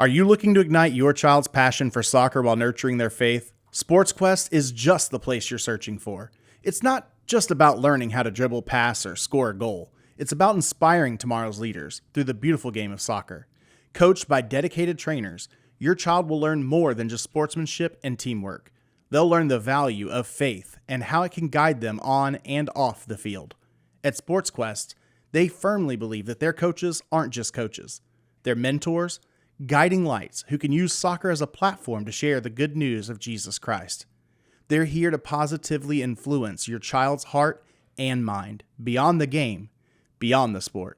Are you looking to ignite your child's passion for soccer while nurturing their faith? SportsQuest is just the place you're searching for. It's not just about learning how to dribble, pass, or score a goal. It's about inspiring tomorrow's leaders through the beautiful game of soccer. Coached by dedicated trainers, your child will learn more than just sportsmanship and teamwork. They'll learn the value of faith and how it can guide them on and off the field. At SportsQuest, they firmly believe that their coaches aren't just coaches. They're mentors, guiding lights who can use soccer as a platform to share the good news of Jesus Christ. They're here to positively influence your child's heart and mind, beyond the game, beyond the sport.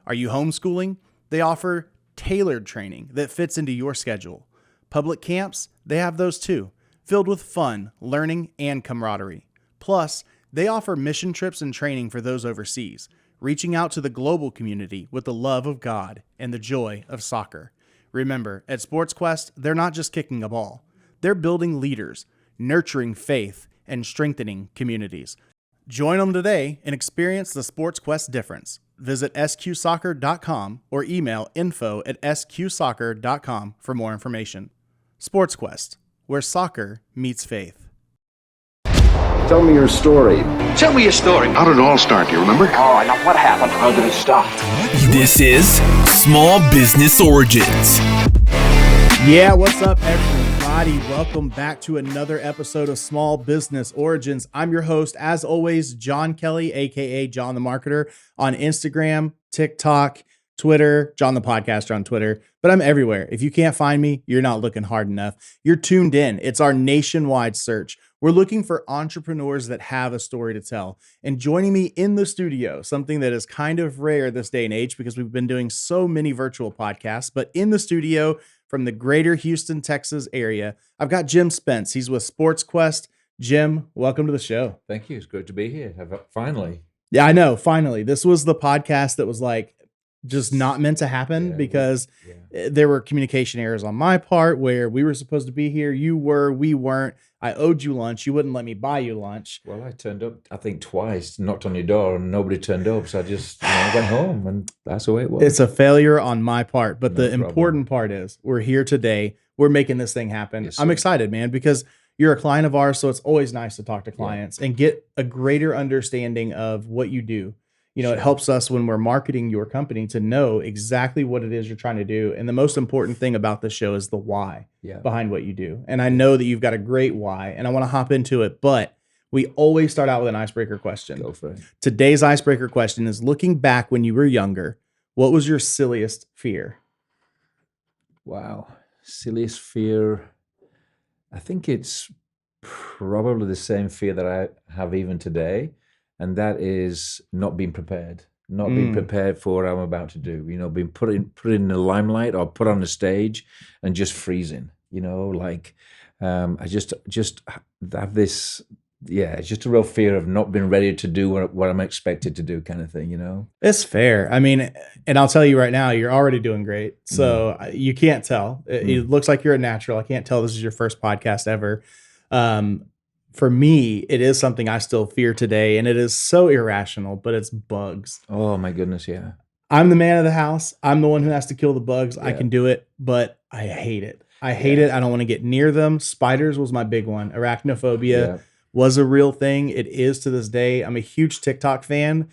Are you homeschooling? They offer tailored training that fits into your schedule. Public camps, they have those too, filled with fun, learning, and camaraderie. Plus, they offer mission trips and training for those overseas, reaching out to the global community with the love of God and the joy of soccer. Remember, at SportsQuest, they're not just kicking a ball. They're building leaders, nurturing faith, and strengthening communities. Join them today and experience the SportsQuest difference. Visit sqsoccer.com or email info@sqsoccer.com for more information. SportsQuest, where soccer meets faith. Tell me your story. Tell me your story. How did it all start, do you remember? Oh, now what happened? How did it start? This is Small Business Origins. Yeah, what's up, everybody? Welcome back to another episode of Small Business Origins. I'm your host, as always, John Kelly, aka John the Marketer, on Instagram, TikTok, Twitter, John the Podcaster on Twitter, but I'm everywhere. If you can't find me, you're not looking hard enough. You're tuned in. It's our nationwide search. We're looking for entrepreneurs that have a story to tell. And joining me in the studio, something that is kind of rare this day and age because we've been doing so many virtual podcasts, but in the studio from the greater Houston, Texas area, I've got Jim Spence. He's with SportsQuest. Jim, welcome to the show. Thank you. It's good to be here. Finally. Yeah, I know. Finally. This was the podcast that was like just not meant to happen because there were communication errors on my part where we were supposed to be here. You were, we weren't. I owed you lunch. You wouldn't let me buy you lunch. Well, I turned up, I think twice, knocked on your door and nobody turned up. So I just went home and that's the way it was. It's a failure on my part. But the important part is we're here today. We're making this thing happen. Yes, I'm excited, man, because you're a client of ours. So it's always nice to talk to clients and get a greater understanding of what you do. You know, It helps us when we're marketing your company to know exactly what it is you're trying to do. And the most important thing about this show is the why behind what you do. And I know that you've got a great why, and I want to hop into it, but we always start out with an icebreaker question. Go for it. Today's icebreaker question is, looking back when you were younger, what was your silliest fear? Wow. Silliest fear. I think it's probably the same fear that I have even today. And that is not being prepared, being prepared for what I'm about to do. You know, being put in the limelight or put on the stage and just freezing. You know, like I just have this. Yeah, it's just a real fear of not being ready to do what I'm expected to do, kind of thing. You know, it's fair. I mean, and I'll tell you right now, you're already doing great. So you can't tell. It looks like you're a natural. I can't tell this is your first podcast ever. For me, it is something I still fear today, and it is so irrational, but it's bugs. Oh my goodness, yeah. I'm the man of the house. I'm the one who has to kill the bugs. I can do it, but I hate it. I hate it. I don't want to get near them. Spiders was my big one. Arachnophobia was a real thing. It is to this day. I'm a huge TikTok fan.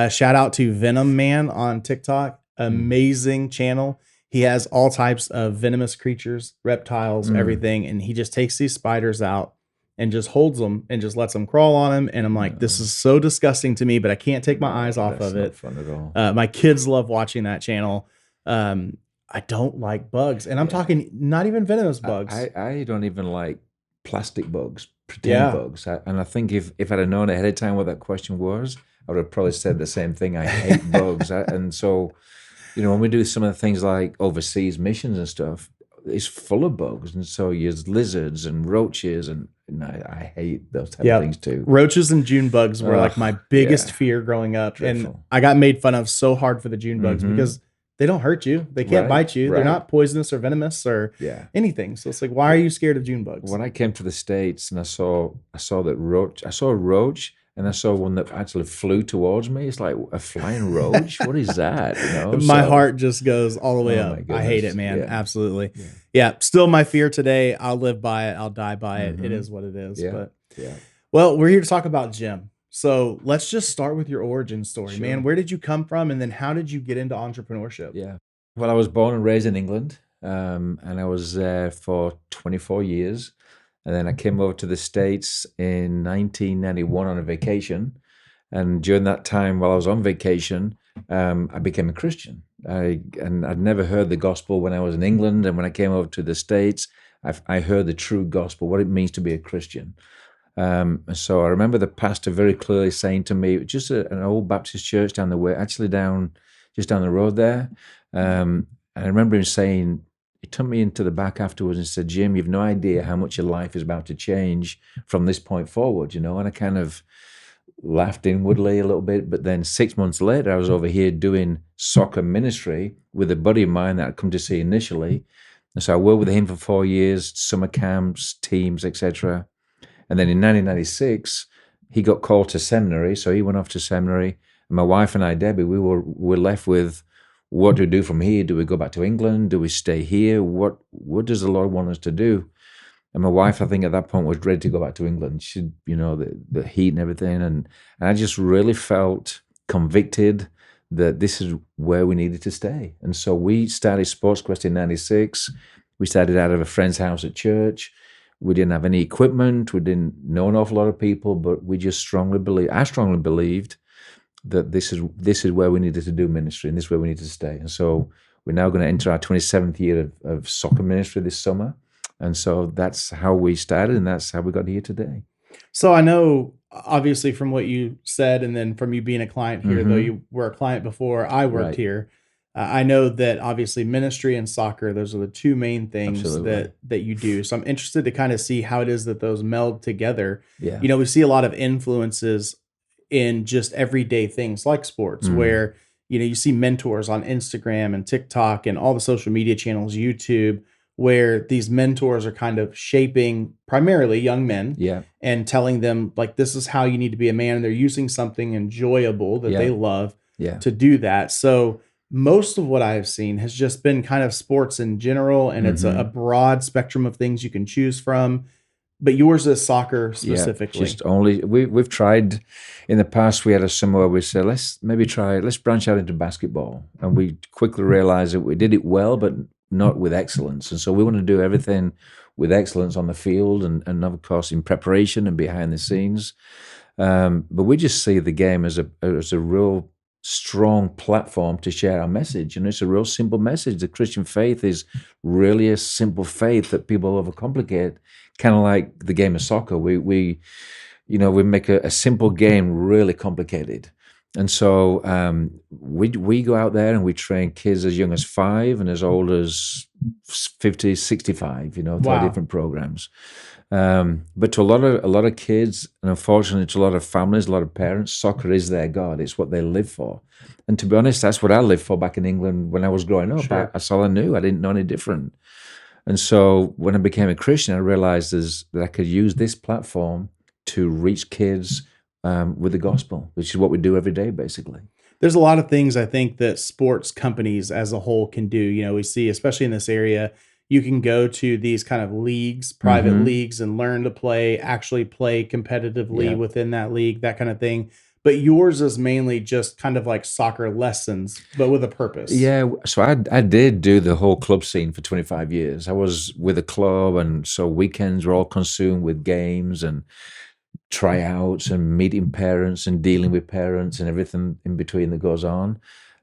Shout out to Venom Man on TikTok. Amazing channel. He has all types of venomous creatures, reptiles, everything, and he just takes these spiders out and just holds them and just lets them crawl on him. And I'm like, this is so disgusting to me, but I can't take my eyes off of it. Fun at all. My kids love watching that channel. I don't like bugs. And I'm talking not even venomous bugs. I don't even like plastic bugs, pretend bugs. And I think if I'd have known ahead of time what that question was, I would have probably said the same thing. I hate bugs. And so, you know, when we do some of the things like overseas missions and stuff, it's full of bugs. And so there's lizards and roaches and I hate those type of things too. Roaches and June bugs were like my biggest fear growing up. Dreadful. And I got made fun of so hard for the June bugs because they don't hurt you. They can't bite you. They're not poisonous or venomous or anything. So it's like, why are you scared of June bugs? When I came to the States and I saw a roach and I saw one that actually flew towards me. It's like a flying roach. What is that? My heart just goes all the way Oh up. my I hate it, goodness. man. Yeah. Absolutely. Yeah. Still my fear today. I'll live by it. I'll die by it. It is what it is. Yeah. But Yeah. well, we're here to talk about Jim. So let's just start with your origin story, Sure. man. Where did you come from? And then how did you get into entrepreneurship? Yeah. Well, I was born and raised in England, and I was there for 24 years. And then I came over to the States in 1991 on a vacation. And during that time, while I was on vacation, I became a Christian. And I'd never heard the gospel when I was in England. And when I came over to the States, I heard the true gospel, what it means to be a Christian. So I remember the pastor very clearly saying to me, just an old Baptist church down the way, actually just down the road there. And I remember him saying, he took me into the back afterwards and said, Jim, you've no idea how much your life is about to change from this point forward, And I kind of laughed inwardly a little bit. But then 6 months later, I was over here doing soccer ministry with a buddy of mine that I'd come to see initially. And so I worked with him for 4 years, summer camps, teams, etc. And then in 1996, he got called to seminary. So he went off to seminary. And my wife and I, Debbie, we were left with, what do we do from here? Do we go back to England? Do we stay here? What does the Lord want us to do? And my wife, I think at that point, was ready to go back to England. She, the heat and everything. And I just really felt convicted that this is where we needed to stay. And so we started Sports Quest in 96. We started out of a friend's house at church. We didn't have any equipment. We didn't know an awful lot of people, but we just I strongly believed that this is where we needed to do ministry, and this is where we need to stay. And so we're now going to enter our 27th year of soccer ministry this summer. And so that's how we started, and that's how we got here today. So I know, obviously, from what you said, and then from you being a client here, though you were a client before I worked here, I know that obviously ministry and soccer, those are the two main things that you do. So I'm interested to kind of see how it is that those meld together. Yeah. We see a lot of influences in just everyday things like sports, where, you see mentors on Instagram and TikTok and all the social media channels, YouTube, where these mentors are kind of shaping primarily young men and telling them, like, this is how you need to be a man. And they're using something enjoyable that they love to do that. So most of what I have seen has just been kind of sports in general, and it's a broad spectrum of things you can choose from. But yours is soccer specifically. Just only we've tried in the past. We had a summer where we said, let's branch out into basketball, and we quickly realized that we did it well, but not with excellence. And so we want to do everything with excellence on the field, and of course in preparation and behind the scenes. But we just see the game as a real strong platform to share our message, and it's a real simple message. The Christian faith is really a simple faith that people overcomplicate, kind of like the game of soccer. We make a simple game really complicated. And so we go out there and we train kids as young as 5 and as old as 50, 65, through our different programs. But to a lot of kids, and unfortunately to a lot of families, a lot of parents, soccer is their God. It's what they live for. And to be honest, that's what I lived for back in England when I was growing up. Sure. That's all I knew. I didn't know any different. And so when I became a Christian, I realized that I could use this platform to reach kids with the gospel, which is what we do every day, basically. There's a lot of things I think that sports companies as a whole can do. We see, especially in this area, you can go to these kind of leagues, private leagues, and learn to actually play competitively within that league, that kind of thing. But yours is mainly just kind of like soccer lessons, but with a purpose. Yeah, so I did do the whole club scene for 25 years. I was with a club, and so weekends were all consumed with games and tryouts and meeting parents and dealing with parents and everything in between that goes on.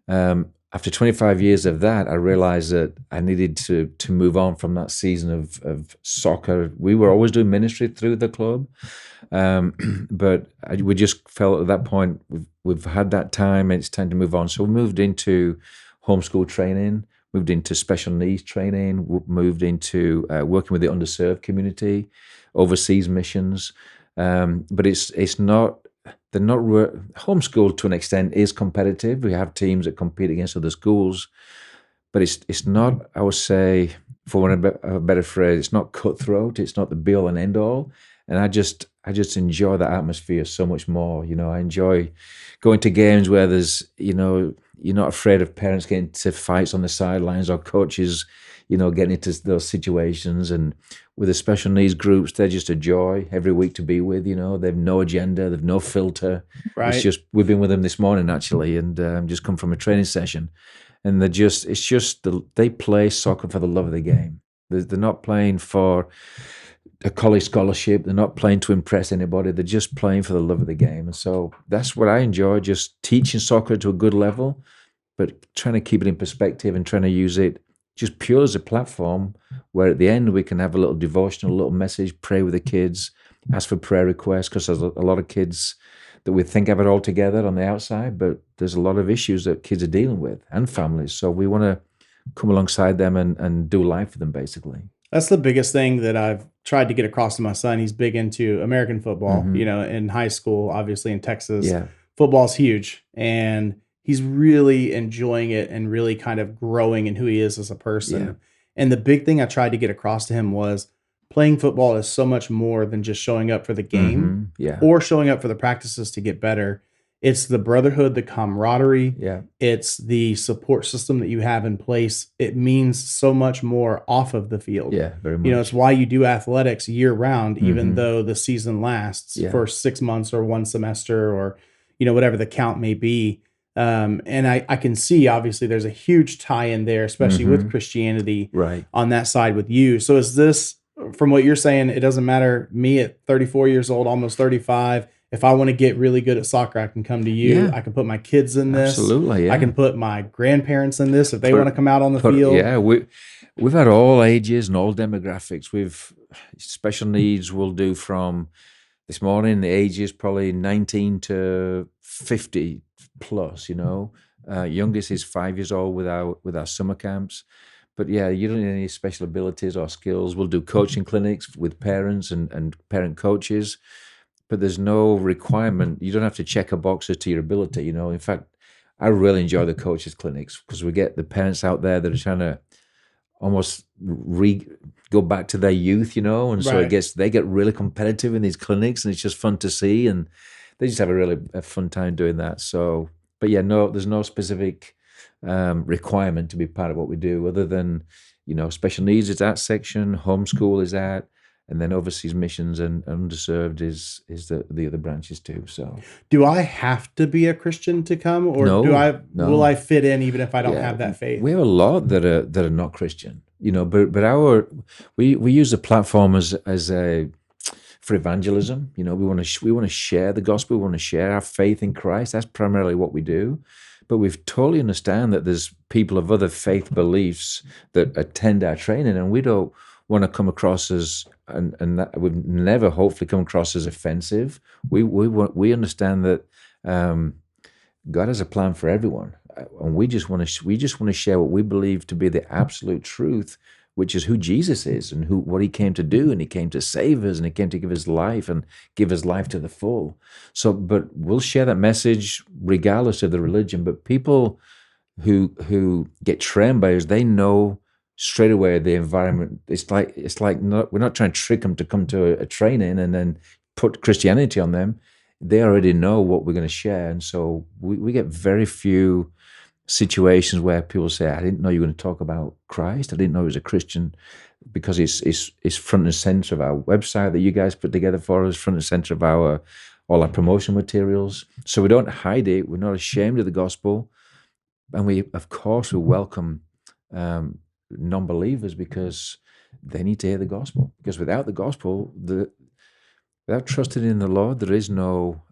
After 25 years of that, I realized that I needed to move on from that season of soccer. We were always doing ministry through the club, but we just felt at that point we've had that time and it's time to move on. So we moved into homeschool training, moved into special needs training, moved into working with the underserved community, overseas missions. But it's not. They're not homeschool to an extent is competitive. We have teams that compete against other schools, but it's not. I would say, for want of a better phrase, it's not cutthroat. It's not the be all and end all. And I just enjoy that atmosphere so much more. I enjoy going to games where there's, you're not afraid of parents getting into fights on the sidelines or coaches, getting into those situations. And with the special needs groups, they're just a joy every week to be with. They've no agenda, they've no filter. Right. It's just, we've been with them this morning actually, and just come from a training session. And they play soccer for the love of the game. They're not playing for a college scholarship. They're not playing to impress anybody. They're just playing for the love of the game. And so that's what I enjoy, just teaching soccer to a good level, but trying to keep it in perspective and trying to use it just pure as a platform where at the end we can have a little devotional, a little message, pray with the kids, ask for prayer requests, because there's a lot of kids that we think have it all together on the outside, but there's a lot of issues that kids are dealing with and families. So we want to come alongside them and do life for them, basically. That's the biggest thing that I've tried to get across to my son. He's big into American football, in high school, obviously in Texas. Yeah. Football's huge, and he's really enjoying it and really kind of growing in who he is as a person. Yeah. And the big thing I tried to get across to him was playing football is so much more than just showing up for the game or showing up for the practices to get better. It's the brotherhood, the camaraderie. Yeah. It's the support system that you have in place. It means so much more off of the field. Yeah, very much. It's why you do athletics year round, even though the season lasts for 6 months or one semester or, whatever the count may be. And I can see, obviously, there's a huge tie in there, especially with Christianity on that side with you. So is this, from what you're saying, it doesn't matter, me at 34 years old, almost 35, if I want to get really good at soccer, I can come to you. Yeah. I can put my kids in this. Absolutely, yeah. I can put my grandparents in this if they want to come out on the field. Yeah, we've had all ages and all demographics. We've special needs we'll do from this morning, the ages probably 19 to 50 plus, youngest is 5 years old with our summer camps. But yeah, you don't need any special abilities or skills. We'll do coaching clinics with parents and parent coaches, but there's no requirement. You don't have to check a box as to your ability. In fact, I really enjoy the coaches clinics because we get the parents out there that are trying to almost go back to their youth, and so they get really competitive in these clinics, and it's just fun to see, and they just have a fun time doing that. So, but yeah, there's no specific requirement to be part of what we do, other than special needs is that section, homeschool is that, and then overseas missions and underserved is the other branches too. So, do I have to be a Christian to come, or will I fit in even if I don't have that faith? We have a lot that are not Christian, but we use the platform as for evangelism. We want to share the gospel. We want to share our faith in Christ. That's primarily what we do. But we totally understand that there's people of other faith beliefs that attend our training, and we don't want to come across as, and that would never hopefully come across as offensive. We understand that God has a plan for everyone, and we just want to share what we believe to be the absolute truth, which is who Jesus is and what he came to do, and he came to save us, and he came to give his life and give his life to the full. So, but we'll share that message regardless of the religion. But people who get trained by us, they know straight away the environment. It's like we're not trying to trick them to come to a training and then put Christianity on them. They already know what we're going to share, and so we get very few situations where people say, I didn't know you were going to talk about Christ. I didn't know he was a Christian, because it's front and center of our website that you guys put together for us, front and center of all our promotion materials. So we don't hide it. We're not ashamed of the gospel. And we welcome non-believers, because they need to hear the gospel. Because without the gospel, without trusting in the Lord, there is no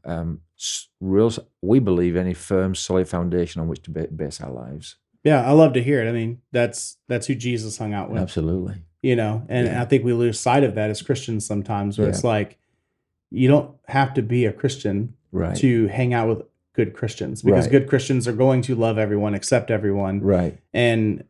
we believe, any firm, solid foundation on which to base our lives. Yeah, I love to hear it. I mean, that's who Jesus hung out with. Absolutely. I think we lose sight of that as Christians sometimes, where it's like, you don't have to be a Christian to hang out with good Christians, because good Christians are going to love everyone, accept everyone. Right. And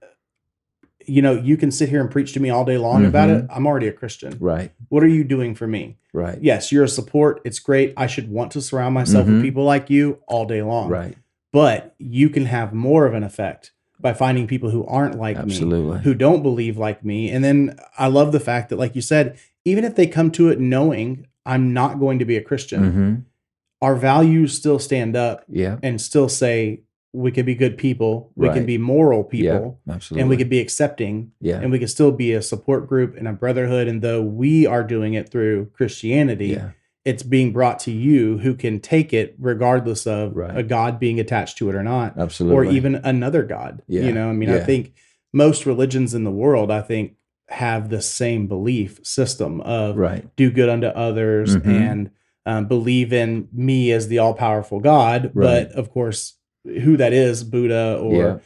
you can sit here and preach to me all day long about it. I'm already a Christian. Right. What are you doing for me? Right. Yes, you're a support. It's great. I should want to surround myself with people like you all day long. Right. But you can have more of an effect by finding people who aren't like me, who don't believe like me. And then I love the fact that, like you said, even if they come to it knowing I'm not going to be a Christian, Mm-hmm. our values still stand up Yeah. and still say we can be good people, we can Right. be moral people, Yeah, absolutely. and we can be accepting, Yeah. and we can still be a support group and a brotherhood. And though we are doing it through Christianity, Yeah. it's being brought to you who can take it regardless of Right. a God being attached to it or not, Absolutely. or even another God. Yeah. You know, I mean, Yeah. I think most religions in the world, I think, have the same belief system of Right. do good unto others Mhm. and believe in me as the all-powerful God. Right. But of course, who that is, Buddha or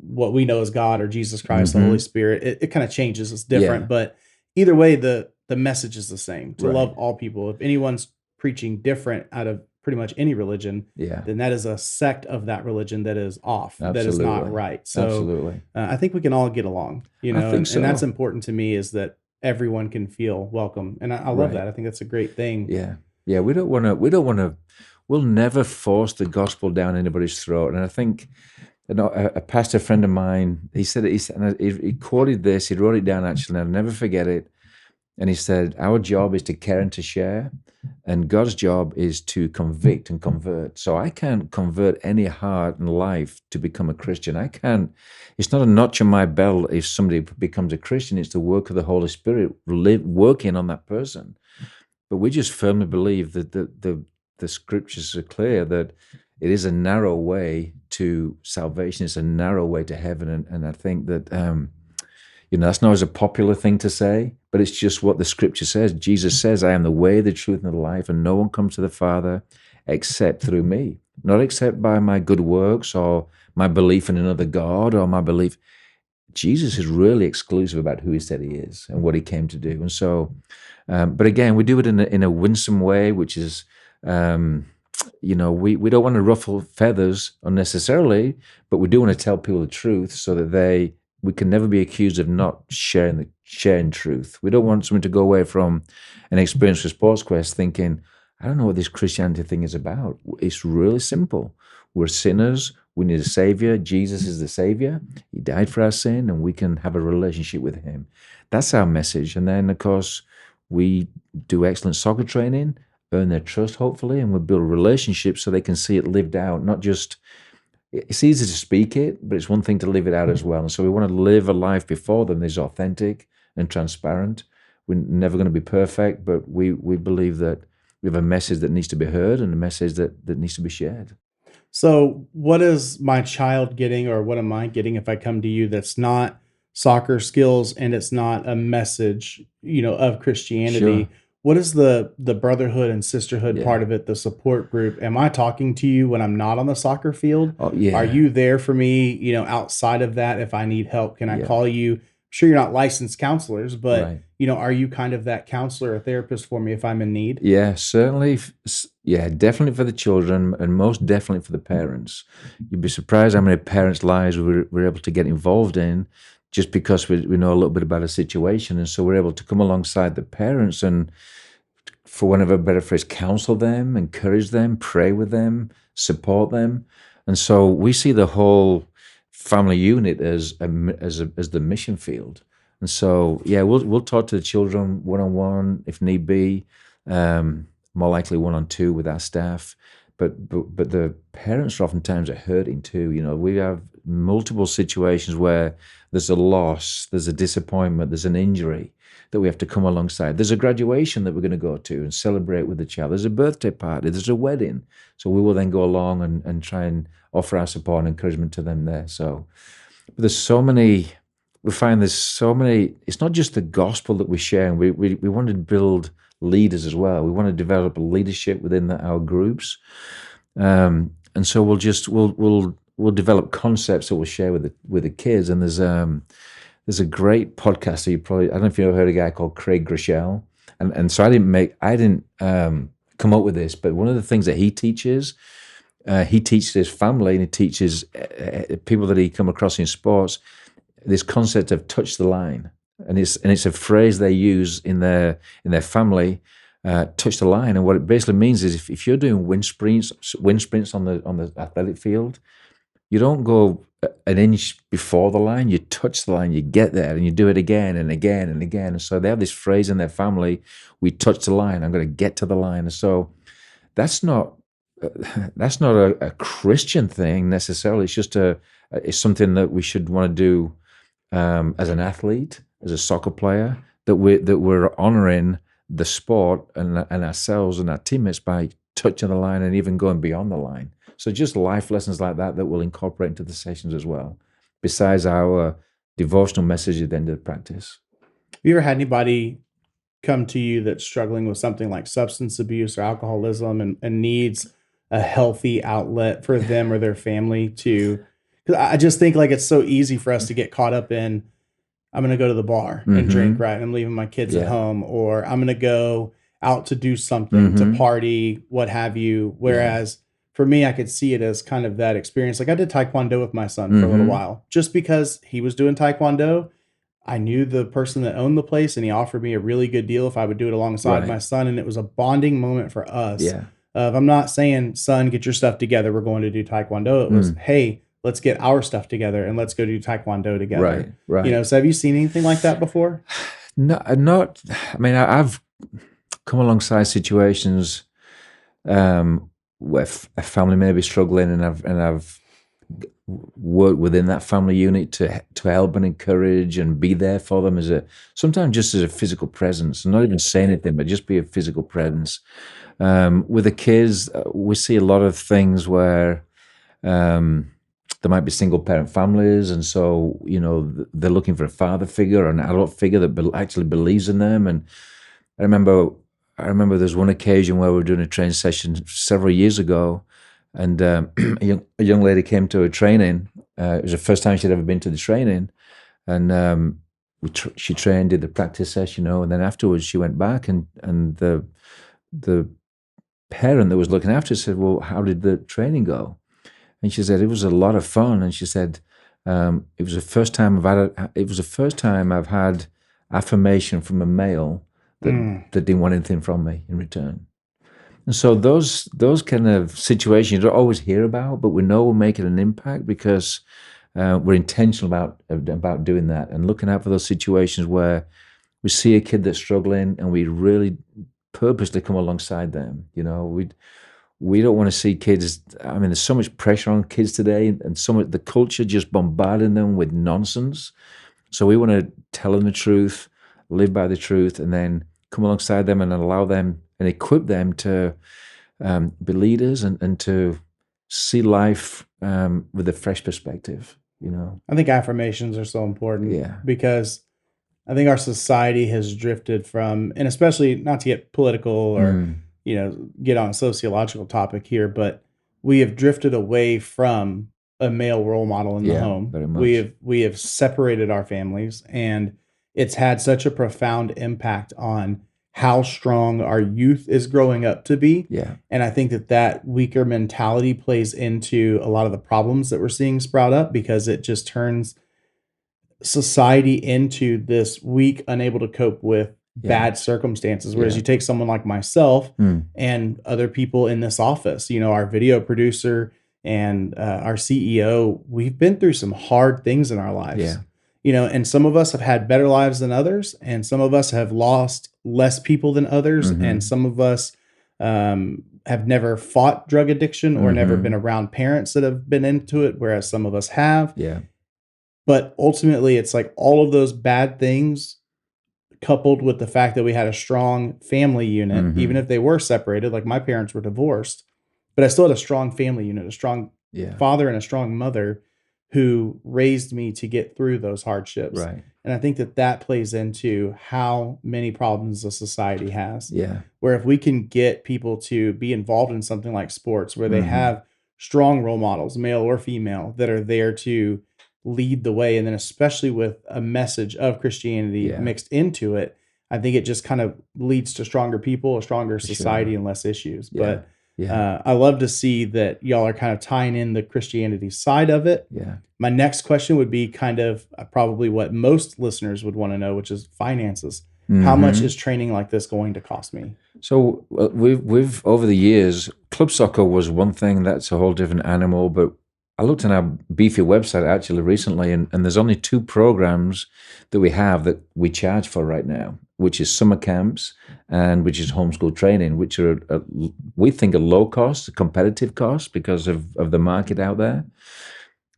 what we know as God or Jesus Christ, the Holy Mhm. Spirit, it kind of changes. It's different, Yeah. but either way, the message is the same: to Right. love all people. If anyone's preaching different out of pretty much any religion, Yeah. then that is a sect of that religion that is off, that is not Absolutely. right. So Absolutely. I think we can all get along, you I know, think and that's so. important to me, is that everyone can feel welcome, and I love Right. that. I think that's a great thing. Yeah. Yeah. We don't want to. We'll never force the gospel down anybody's throat. And I think, a pastor friend of mine, he said, and he quoted this. He wrote it down actually, and I'll never forget it. And he said, "Our job is to care and to share, and God's job is to convict and convert." So I can't convert any heart and life to become a Christian. I can't. It's not a notch on my belt if somebody becomes a Christian. It's the work of the Holy Spirit working on that person. But we just firmly believe that the scriptures are clear that it is a narrow way to salvation. It's a narrow way to heaven, and I think that. That's not as a popular thing to say, but it's just what the scripture says. Jesus says, "I am the way, the truth, and the life, and no one comes to the Father except through me." Not except by my good works or my belief in another God or my belief. Jesus is really exclusive about who he said he is and what he came to do. And so, but again, we do it in a winsome way, which is, we don't want to ruffle feathers unnecessarily, but we do want to tell people the truth so that we can never be accused of not sharing truth. We don't want someone to go away from an experience with Sports Quest thinking, I don't know what this Christianity thing is about. It's really simple. We're sinners. We need a savior. Jesus is the savior. He died for our sin, and we can have a relationship with him. That's our message. And then, of course, we do excellent soccer training, earn their trust, hopefully, and we build relationships so they can see it lived out, not just. It's easy to speak it, but it's one thing to live it out as well. And so we want to live a life before them that is authentic and transparent. We're never going to be perfect, but we believe that we have a message that needs to be heard and a message that needs to be shared. So what is my child getting, or what am I getting if I come to you that's not soccer skills and it's not a message, of Christianity? Sure. What is the brotherhood and sisterhood Yeah. part of it, the support group? Am I talking to you when I'm not on the soccer field? Oh, yeah. Are you there for me, outside of that? If I need help, can I Yeah. call you? I'm sure you're not licensed counselors, but Right. are you kind of that counselor or therapist for me if I'm in need? Yeah, certainly. Yeah, definitely for the children and most definitely for the parents. You'd be surprised how many parents' lives we're able to get involved in just because we know a little bit about a situation. And so we're able to come alongside the parents and, for one of a better phrase, counsel them, encourage them, pray with them, support them. And so we see the whole family unit as the mission field. And so, yeah, we'll talk to the children one-on-one if need be, more likely one-on-two with our staff. But the parents oftentimes are hurting too. We have multiple situations where there's a loss, there's a disappointment, there's an injury that we have to come alongside. There's a graduation that we're going to go to and celebrate with the child. There's a birthday party, there's a wedding. So we will then go along and try and offer our support and encouragement to them there. So there's so many. We find there's so many. It's not just the gospel that we share. We want to build leaders as well. We want to develop leadership within our groups, and so we'll develop concepts that we'll share with the kids. And there's a great podcaster. I don't know if you've ever heard of a guy called Craig Groeschel. And so I didn't come up with this, but one of the things that he teaches his family, and he teaches people that he come across in sports this concept of touch the line, and it's a phrase they use in their family, touch the line. And what it basically means is if you're doing wind sprints on the athletic field, you don't go an inch before the line, you touch the line, you get there, and you do it again and again and again. And so they have this phrase in their family: "We touch the line. I'm going to get to the line." And so that's not a Christian thing necessarily. It's just it's something that we should want to do as an athlete, as a soccer player, that we're honoring the sport and ourselves and our teammates by touching the line and even going beyond the line. So just life lessons like that we'll incorporate into the sessions as well, besides our devotional message at the end of the practice. Have you ever had anybody come to you that's struggling with something like substance abuse or alcoholism and needs a healthy outlet for them or their family to? Because I just think like it's so easy for us to get caught up in, I'm going to go to the bar and drink, right? And I'm leaving my kids at home, or I'm going to go out to do something, to party, what have you. Whereas for me, I could see it as kind of that experience. Like I did Taekwondo with my son for a little while, just because he was doing Taekwondo. I knew the person that owned the place and he offered me a really good deal if I would do it alongside my son. And it was a bonding moment for us. I'm not saying, son, get your stuff together, we're going to do Taekwondo. It was, hey, let's get our stuff together and let's go do Taekwondo together. Right. You know, so have you seen anything like that before? No, not. I mean, I've come alongside situations where a family may be struggling, and I've worked within that family unit to help and encourage and be there for them sometimes just as a physical presence, not even say anything, but just be a physical presence. With the kids, we see a lot of things where there might be single parent families, and so they're looking for a father figure or an adult figure that actually believes in them. And I remember there's one occasion where we were doing a training session several years ago, and a young lady came to a training. It was the first time she'd ever been to the training, and she trained, did the practice session, and then afterwards she went back, and the parent that was looking after her said, "Well, how did the training go?" And she said, "It was a lot of fun." And she said, "It was the first time I've had affirmation from a male that didn't want anything from me in return." And so those kind of situations you don't always hear about, but we know we're making an impact because we're intentional about doing that and looking out for those situations where we see a kid that's struggling and we really purposely come alongside them. We don't want to see kids. I mean, there's so much pressure on kids today, and the culture just bombarding them with nonsense. So we want to tell them the truth, live by the truth, and then come alongside them and allow them and equip them to be leaders and to see life with a fresh perspective. I think affirmations are so important because I think our society has drifted from, and especially not to get political or get on a sociological topic here, but we have drifted away from a male role model in the home. Very much. We have separated our families, and it's had such a profound impact on how strong our youth is growing up to be. And I think that weaker mentality plays into a lot of the problems that we're seeing sprout up, because it just turns society into this weak, unable to cope with bad circumstances. Whereas you take someone like myself and other people in this office, our video producer and our CEO, we've been through some hard things in our lives. And some of us have had better lives than others, and some of us have lost less people than others, and some of us have never fought drug addiction or never been around parents that have been into it, whereas some of us have. But ultimately, it's like all of those bad things coupled with the fact that we had a strong family unit, even if they were separated, like my parents were divorced, but I still had a strong family unit, a strong father and a strong mother who raised me to get through those hardships. And I think that plays into how many problems the society has. Where if we can get people to be involved in something like sports, where they have strong role models, male or female, that are there to lead the way, and then especially with a message of Christianity mixed into it, I think it just kind of leads to stronger people, a stronger society, and less issues. But I love to see that y'all are kind of tying in the Christianity side of it. My next question would be kind of probably what most listeners would want to know, which is finances. How much is training like this going to cost me? So we've over the years, club soccer was one thing. That's a whole different animal. But I looked on our Beefy website actually recently, and there's only 2 programs that we have that we charge for right now, which is summer camps and which is homeschool training, which are, we think, a low cost, a competitive cost because of the market out there.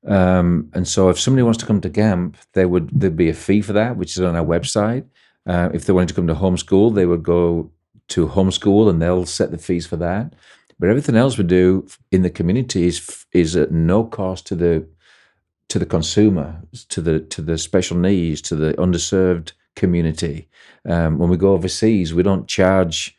And so if somebody wants to come to camp, there'd be a fee for that, which is on our website. If they wanted to come to homeschool, they would go to homeschool and they'll set the fees for that. But everything else we do in the community is at no cost to the consumer, to the special needs, to the underserved community. When we go overseas, we don't charge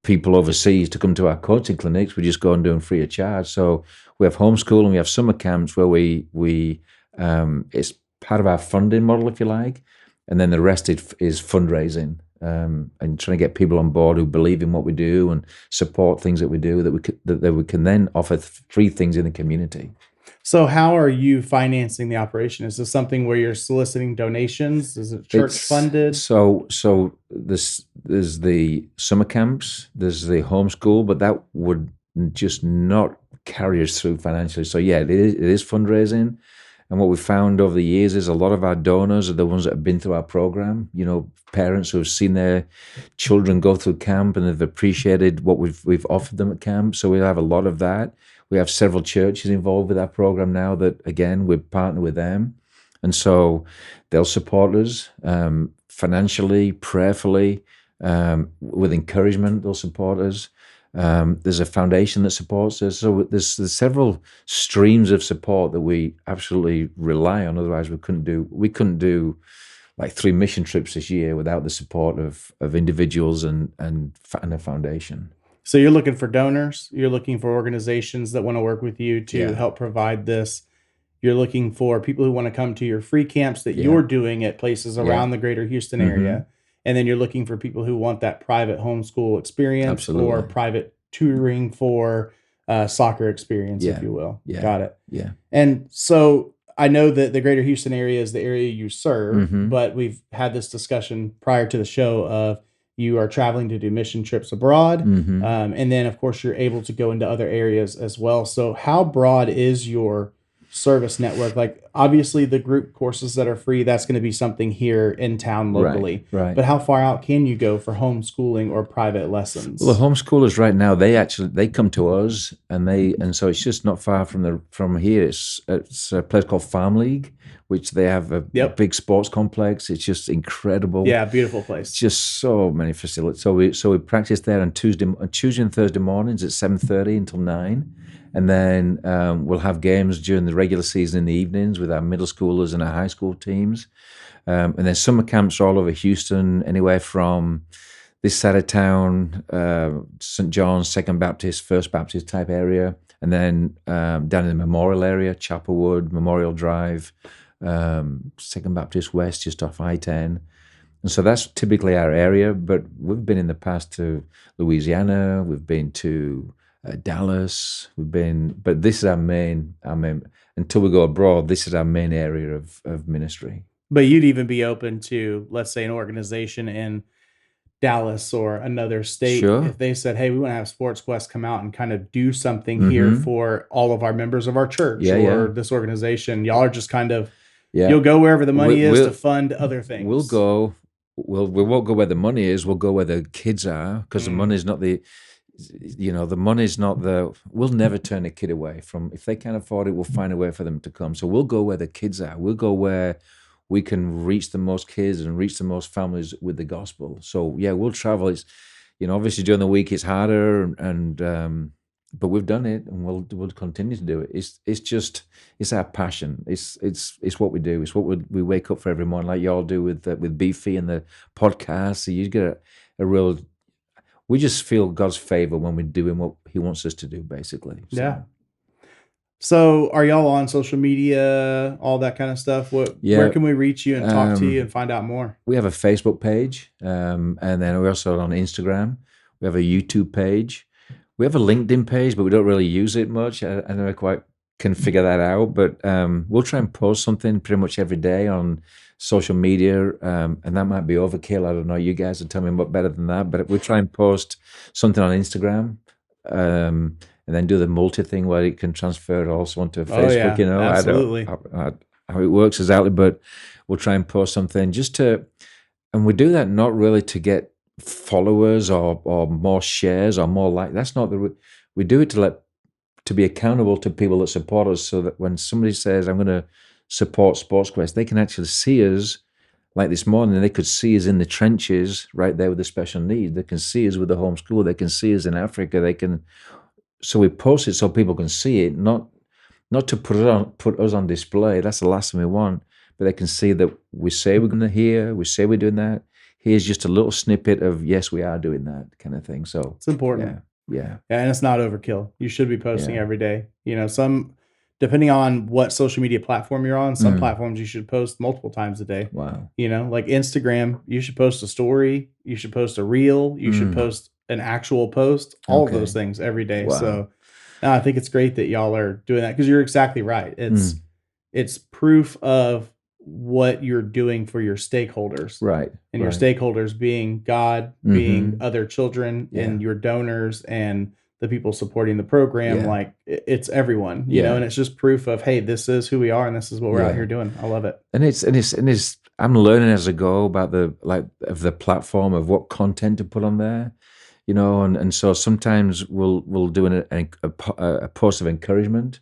people overseas to come to our coaching clinics. We just go and do them free of charge. So we have homeschool and we have summer camps where we it's part of our funding model, if you like, and then the rest is fundraising. And trying to get people on board who believe in what we do and support things that we do, that we can then offer free things in the community. So how are you financing the operation? Is this something where you're soliciting donations? Is it church funded? So there's the summer camps, there's the homeschool, but that would just not carry us through financially. So yeah, it is fundraising. And what we've found over the years is a lot of our donors are the ones that have been through our program. You know, parents who have seen their children go through camp and they've appreciated what we've offered them at camp. So we have a lot of that. We have several churches involved with our program now that, again, we partner with them. And so they'll support us financially, prayerfully, with encouragement, they'll support us. There's a foundation that supports us. So there's several streams of support that we absolutely rely on. Otherwise, we couldn't do like 3 mission trips this year without the support of individuals and a foundation. So you're looking for donors. You're looking for organizations that want to work with you to help provide this. You're looking for people who want to come to your free camps that you're doing at places around the greater Houston area. And then you're looking for people who want that private homeschool experience or private tutoring for soccer experience, if you will. Yeah. Got it. Yeah. And so I know that the greater Houston area is the area you serve, but we've had this discussion prior to the show of you are traveling to do mission trips abroad. And then, of course, you're able to go into other areas as well. So how broad is your service network? Like, obviously the group courses that are free, that's going to be something here in town locally. Right. But how far out can you go for homeschooling or private lessons? Well, the homeschoolers right now, they come to us and so it's just not far from here. It's a place called Farm League, which they have a big sports complex. It's just incredible. Yeah, beautiful place. Just so many facilities. So we practice there on Tuesday and Thursday mornings at 7:30 until 9. And then we'll have games during the regular season in the evenings with our middle schoolers and our high school teams. And then summer camps are all over Houston, anywhere from this side of town, St. John's, Second Baptist, First Baptist type area. And then down in the Memorial area, Chapelwood, Memorial Drive, Second Baptist West, just off I-10. And so that's typically our area. But we've been in the past to Louisiana. We've been to Dallas, but this is our main, until we go abroad, this is our main area of ministry. But you'd even be open to, let's say, an organization in Dallas or another state, if they said, hey, we want to have Sports Quest come out and kind of do something here for all of our members of our church this organization. Y'all are just kind of, you'll go wherever the money is to fund other things. We won't go where the money is, we'll go where the kids are, because the money's not we'll never turn a kid away from, if they can't afford it, we'll find a way for them to come. So we'll go where the kids are. We'll go where we can reach the most kids and reach the most families with the gospel. So yeah, we'll travel. It's, obviously during the week it's harder but we've done it and we'll continue to do it. It's our passion. It's what we do. It's what we wake up for every morning, like y'all do with Beefy and the podcast. So you get a real, we just feel God's favor when we're doing what He wants us to do, basically. So. Yeah. So are y'all on social media, all that kind of stuff? Where can we reach you and talk to you and find out more? We have a Facebook page, and then we're also on Instagram. We have a YouTube page. We have a LinkedIn page, but we don't really use it much. I never quite can figure that out, but we'll try and post something pretty much every day on social media, and that might be overkill. I don't know. You guys will tell me what better than that, but we'll try and post something on Instagram and then do the multi thing where it can transfer it also onto Oh, Facebook. yeah, absolutely. I don't know how it works exactly, but we'll try and post something and we do that not really to get followers or more shares or more like. That's not we do it to be accountable to people that support us, so that when somebody says, I'm going to support SportsQuest, they can actually see us. Like this morning, they could see us in the trenches right there with the special needs. They can see us with the homeschool. They can see us in Africa. So we post it so people can see it, not to put us on display. That's the last thing we want. But they can see that we say we're going to hear, we say we're doing that. Here's just a little snippet of, yes, we are doing that kind of thing. So it's important. Yeah. And it's not overkill. You should be posting Yeah. every day. Depending on what social media platform you're on, some platforms you should post multiple times a day. Wow. Like Instagram, you should post a story, you should post a reel, you should post an actual post, all of those things every day. Wow. So I think it's great that y'all are doing that, because you're exactly right. It's proof of what you're doing for your stakeholders. Right. And your stakeholders being God, being other children, and your donors, and the people supporting the program. Yeah. Like, it's everyone, you know, and it's just proof of, hey, this is who we are and this is what we're out here doing. I love it. And it's I'm learning as I go about the platform of what content to put on there, and so sometimes we'll do a post of encouragement.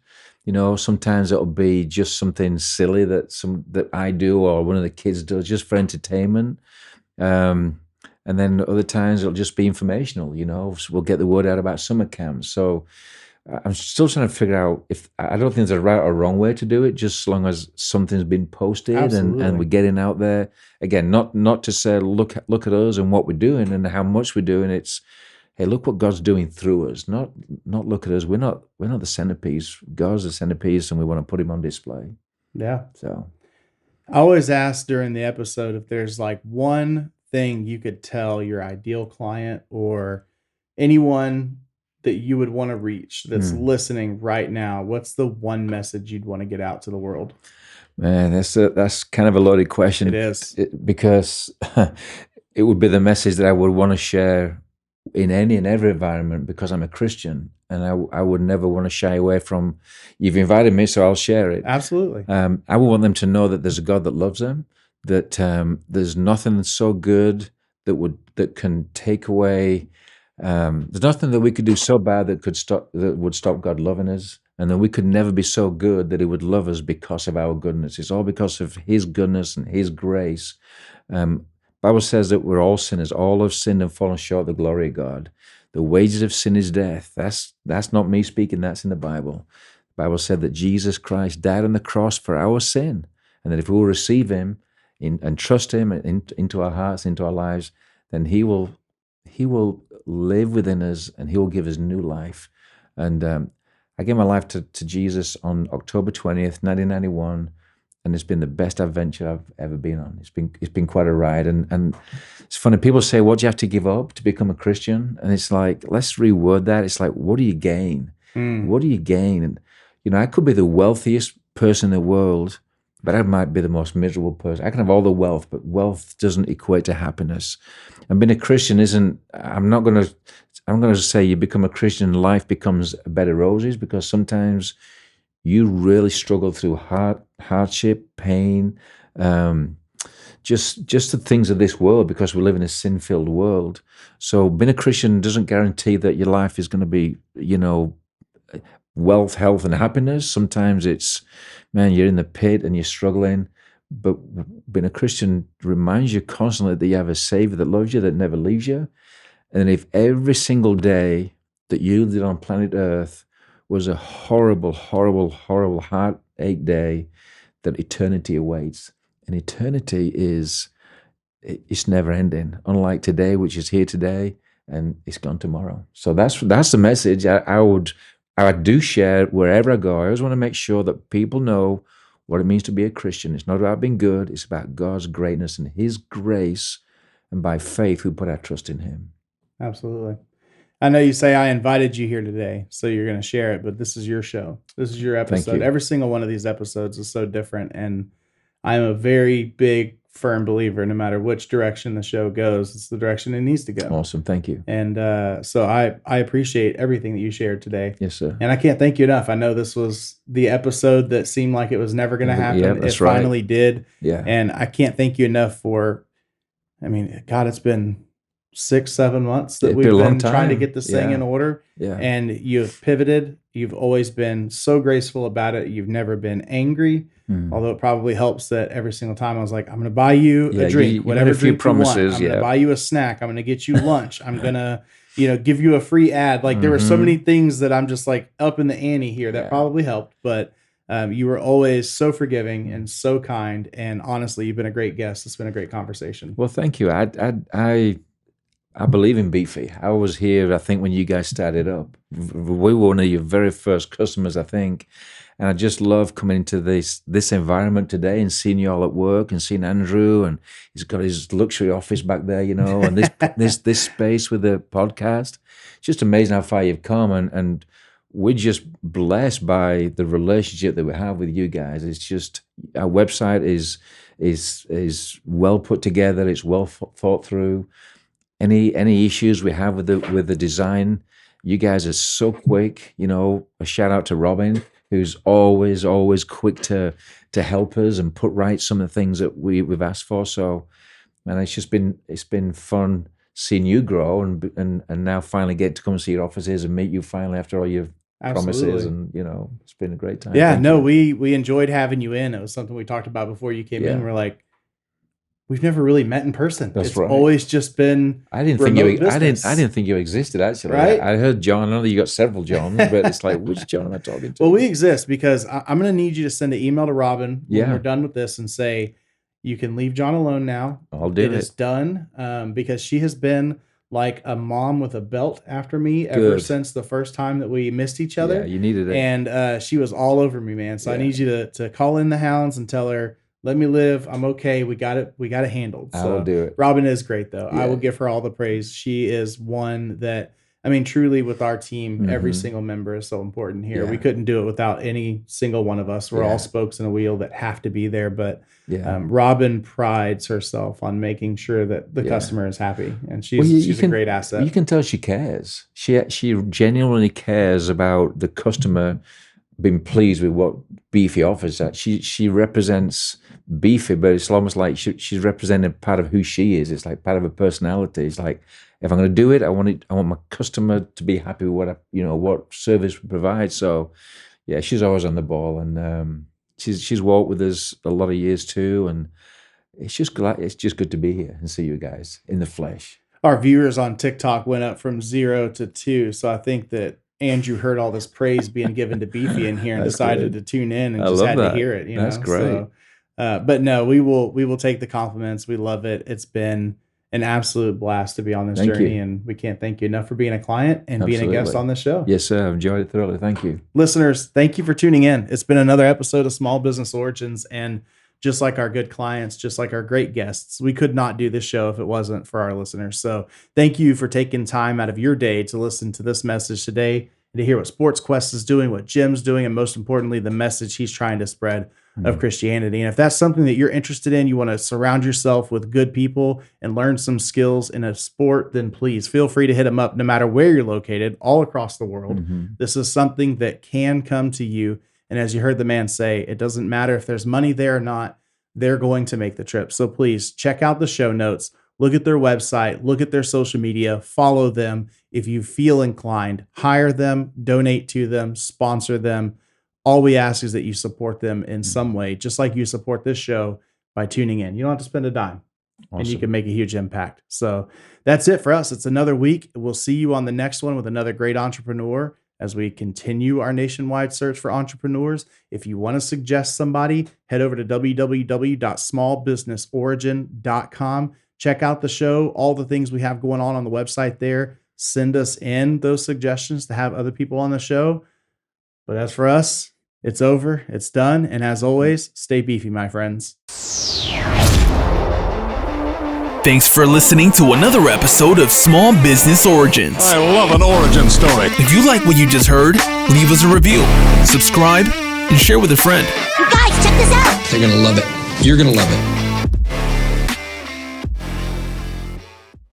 Sometimes it'll be just something silly that I do or one of the kids does, just for entertainment. And then other times it'll just be informational. We'll get the word out about summer camps. So I'm still trying to figure out I don't think there's a right or wrong way to do it, just as long as something's been posted and we're getting out there. Again, not to say look at us and what we're doing and how much we're doing. It's, hey, look what God's doing through us. Not look at us. We're not the centerpiece. God's the centerpiece, and we want to put him on display. Yeah. So I always ask during the episode if there's like one thing you could tell your ideal client or anyone that you would want to reach that's listening right now. What's the one message you'd want to get out to the world? Man, that's kind of a loaded question. It is. Because it would be the message that I would want to share in any and every environment, because I'm a Christian, and I would never want to shy away from, you've invited me, so I'll share it. Absolutely. I would want them to know that there's a God that loves them, that there's nothing so good that can take away. There's nothing that we could do so bad that would stop God loving us, and that we could never be so good that He would love us because of our goodness. It's all because of His goodness and His grace. Bible says that we're all sinners. All have sinned and fallen short of the glory of God. The wages of sin is death. That's not me speaking. That's in the Bible. The Bible said that Jesus Christ died on the cross for our sin, and that if we will receive Him and trust Him into our hearts, into our lives, then He will live within us, and He will give us new life. And I gave my life to Jesus on October 20th, 1991. And it's been the best adventure I've ever been on. It's been quite a ride. And it's funny, people say, what do you have to give up to become a Christian? And it's like, let's reword that. It's like, what do you gain? What do you gain? And, I could be the wealthiest person in the world, but I might be the most miserable person. I can have all the wealth, but wealth doesn't equate to happiness. And being a Christian I'm going to say you become a Christian and life becomes a bed of roses, because sometimes you really struggle through hardship, pain, just the things of this world, because we live in a sin-filled world. So being a Christian doesn't guarantee that your life is going to be, wealth, health, and happiness. Sometimes it's, man, you're in the pit and you're struggling. But being a Christian reminds you constantly that you have a Savior that loves you, that never leaves you. And if every single day that you lived on planet Earth was a horrible, horrible, horrible heartache day, that eternity awaits. And eternity it's never ending. Unlike today, which is here today and it's gone tomorrow. So that's the message I do share wherever I go. I always want to make sure that people know what it means to be a Christian. It's not about being good. It's about God's greatness and His grace. And by faith, we put our trust in Him. Absolutely. I know you say I invited you here today, so you're going to share it, but this is your show. This is your episode. Thank you. Every single one of these episodes is so different, and I'm a very big firm believer, no matter which direction the show goes, it's the direction it needs to go. Awesome. Thank you. And so I appreciate everything that you shared today. Yes, sir. And I can't thank you enough. I know this was the episode that seemed like it was never going to happen. Yeah, that's it right. finally did. Yeah. And I can't thank you enough for, I mean, God, it's been 6-7 months that we've been trying to get this thing in order. Yeah. And you've pivoted. You've always been so graceful about it. You've never been angry. Although it probably helps that every single time I was like, I'm going to buy you a drink, whatever a few drink promises, you want. I'm going to buy you a snack. I'm going to get you lunch. I'm going to, give you a free ad. Like there were so many things that I'm just like up in the ante here that probably helped. But you were always so forgiving and so kind. And honestly, you've been a great guest. It's been a great conversation. Well, thank you. I believe in Beefy. I was here, I think, when you guys started up. We were one of your very first customers, I think. And I just love coming into this environment today and seeing you all at work and seeing Andrew, and he's got his luxury office back there, and this space with the podcast. It's just amazing how far you've come, and we're just blessed by the relationship that we have with you guys. It's just, our website is well put together. It's well thought through. Any issues we have with the design, you guys are so quick. A shout out to Robin, who's always quick to help us and put right some of the things that we've asked for. So, man, it's been fun seeing you grow and now finally get to come see your offices and meet you finally after all your promises, and it's been a great time. Yeah, we enjoyed having you in. It was something we talked about before you came in. We're like, we've never really met in person. It's always just been. I didn't think you existed, actually. Right? I heard John. I know that you got several Johns, but it's like, which John am I talking to? Well, we exist because I'm going to need you to send an email to Robin when we're done with this and say, you can leave John alone now. I'll do it. It is done, because she has been like a mom with a belt after me ever since the first time that we missed each other. Yeah, you needed it. And she was all over me, man. So I need you to call in the hounds and tell her, let me live. I'm okay. We got it handled. So I will do it. Robin is great, though. Yeah. I will give her all the praise. She is one that, truly with our team, every single member is so important here. Yeah. We couldn't do it without any single one of us. We're all spokes in a wheel that have to be there. But Robin prides herself on making sure that the customer is happy. And she's a great asset. You can tell she cares. She genuinely cares about the customer being pleased with what Beefy offers. That she represents Beefy, but it's almost like she's representing part of who she is. It's like part of her personality. It's like, if I'm going to do it, I want my customer to be happy with what service we provide. So, yeah, she's always on the ball, and she's walked with us a lot of years too. And it's just good to be here and see you guys in the flesh. Our viewers on TikTok went up from 0 to 2, so I think that Andrew heard all this praise being given to Beefy in here and decided to tune in and just had to hear it. That's great. So, but no, we will take the compliments. We love it. It's been an absolute blast to be on this journey, and we can't thank you enough for being a client and being a guest on this show. Yes, sir. I've enjoyed it thoroughly. Thank you. Listeners, thank you for tuning in. It's been another episode of Small Business Origins, and just like our good clients, just like our great guests, we could not do this show if it wasn't for our listeners. So thank you for taking time out of your day to listen to this message today and to hear what Sports Quest is doing, what Jim's doing, and most importantly, the message he's trying to spread of Christianity. And if that's something that you're interested in, you want to surround yourself with good people and learn some skills in a sport, then please feel free to hit him up no matter where you're located, all across the world. This is something that can come to you. And as you heard the man say, it doesn't matter if there's money there or not, they're going to make the trip. So please check out the show notes, look at their website, look at their social media, follow them. If you feel inclined, hire them, donate to them, sponsor them. All we ask is that you support them in some way, just like you support this show by tuning in. You don't have to spend a dime, and you can make a huge impact. So that's it for us. It's another week. We'll see you on the next one with another great entrepreneur as we continue our nationwide search for entrepreneurs. If you want to suggest somebody, head over to www.smallbusinessorigin.com. Check out the show, all the things we have going on the website there. Send us in those suggestions to have other people on the show. But as for us, it's over, it's done, and as always, stay beefy, my friends. Thanks for listening to another episode of Small Business Origins. I love an origin story. If you like what you just heard, leave us a review, subscribe, and share with a friend. You guys, check this out. They're going to love it. You're going to love it.